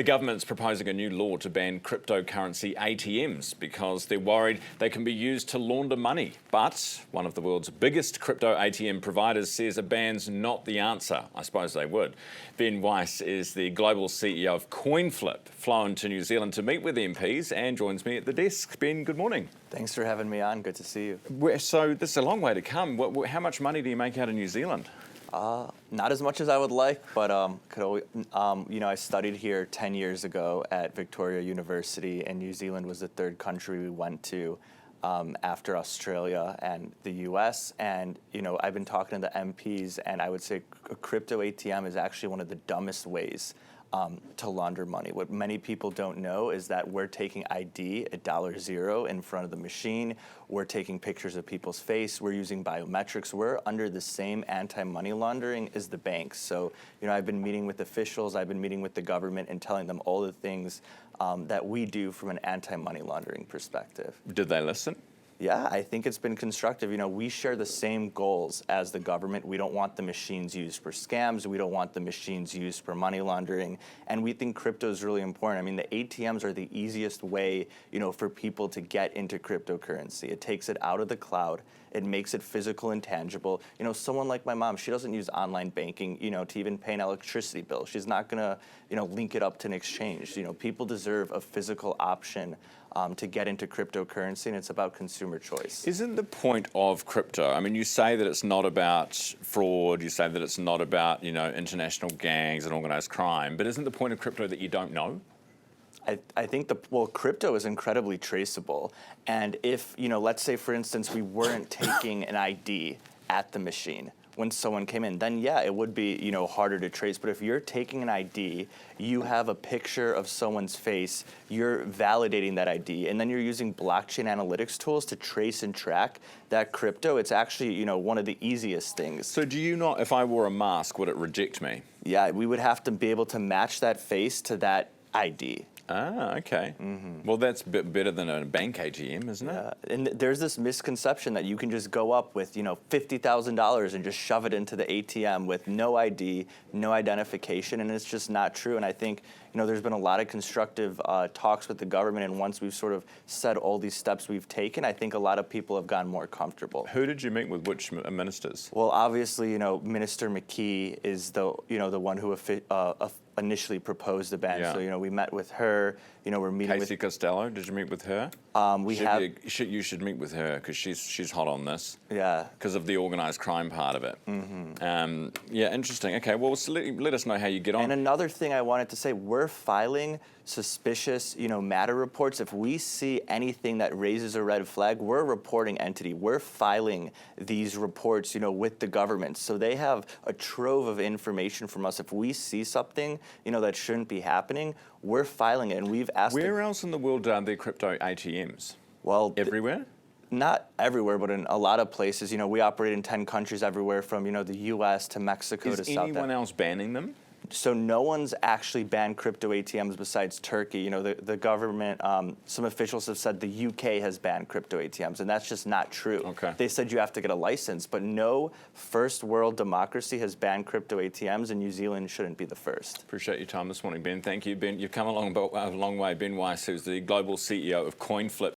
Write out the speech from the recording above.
The government's proposing a new law to ban cryptocurrency ATMs because they're worried they can be used to launder money. But one of the world's biggest crypto ATM providers says a ban's not the answer. I suppose they would. Ben Weiss is the global CEO of CoinFlip, flown to New Zealand to meet with MPs and joins me at the desk. Ben, good morning. Thanks for having me on. Good to see you. So this is a long way to come. How much money do you make out of New Zealand? Not as much as I would like, but I studied here 10 years ago at Victoria University, and New Zealand was the third country we went to after Australia and the US. And I've been talking to the MPs, and I would say a crypto ATM is actually one of the dumbest ways to launder money. What many people don't know is that we're taking ID at $0 in front of the machine. We're taking pictures of people's face. We're using biometrics. We're under the same anti-money laundering as the banks. So, I've been meeting with officials. I've been meeting with the government and telling them all the things that we do from an anti-money laundering perspective. Did they listen? Yeah, I think it's been constructive. We share the same goals as the government. We don't want the machines used for scams. We don't want the machines used for money laundering. And we think crypto is really important. I mean, the ATMs are the easiest way, for people to get into cryptocurrency. It takes it out of the cloud. It makes it physical and tangible. Someone like my mom, she doesn't use online banking, to even pay an electricity bill. She's not gonna, link it up to an exchange. People deserve a physical option to get into cryptocurrency, and it's about consumer choice. Isn't the point of crypto, I mean, you say that it's not about fraud, you say that it's not about, international gangs and organized crime, but isn't the point of crypto that you don't know? I think crypto is incredibly traceable. And if, let's say, for instance, we weren't taking an ID at the machine when someone came in, then yeah, it would be, harder to trace. But if you're taking an ID, you have a picture of someone's face, you're validating that ID, and then you're using blockchain analytics tools to trace and track that crypto. It's actually, one of the easiest things. So do you not, if I wore a mask, would it reject me? Yeah, we would have to be able to match that face to that ID. Ah, okay. Mm-hmm. Well, that's a bit better than a bank ATM, isn't it? Yeah, and there's this misconception that you can just go up with, $50,000 and just shove it into the ATM with no ID, no identification, and it's just not true. And I think, there's been a lot of constructive talks with the government, and once we've sort of said all these steps we've taken, I think a lot of people have gotten more comfortable. Who did you meet with? Which ministers? Well, obviously, Minister McKee is the one who initially proposed the ban. Yeah. So, we met with her. We're meeting Casey Costello. Did you meet with her? You should meet with her because she's hot on this. Yeah. Because of the organized crime part of it. Mm-hmm. Yeah, interesting. Okay, well, let us know how you get on. And another thing I wanted to say, we're filing suspicious, matter reports. If we see anything that raises a red flag, we're a reporting entity. We're filing these reports, with the government. So they have a trove of information from us. If we see something, that shouldn't be happening, we're filing it. And we've asked. Where else in the world are there crypto ATMs? Well, everywhere? Not everywhere, but in a lot of places. We operate in 10 countries everywhere from, the U.S. to Mexico to South Africa. Is anyone else banning them? So no one's actually banned crypto ATMs besides Turkey. The government, some officials have said the UK has banned crypto ATMs, and that's just not true. Okay. They said you have to get a license, but no first world democracy has banned crypto ATMs, and New Zealand shouldn't be the first. Appreciate your time this morning, Ben. Thank you, Ben. You've come a long way. Ben Weiss, who's the global CEO of CoinFlip.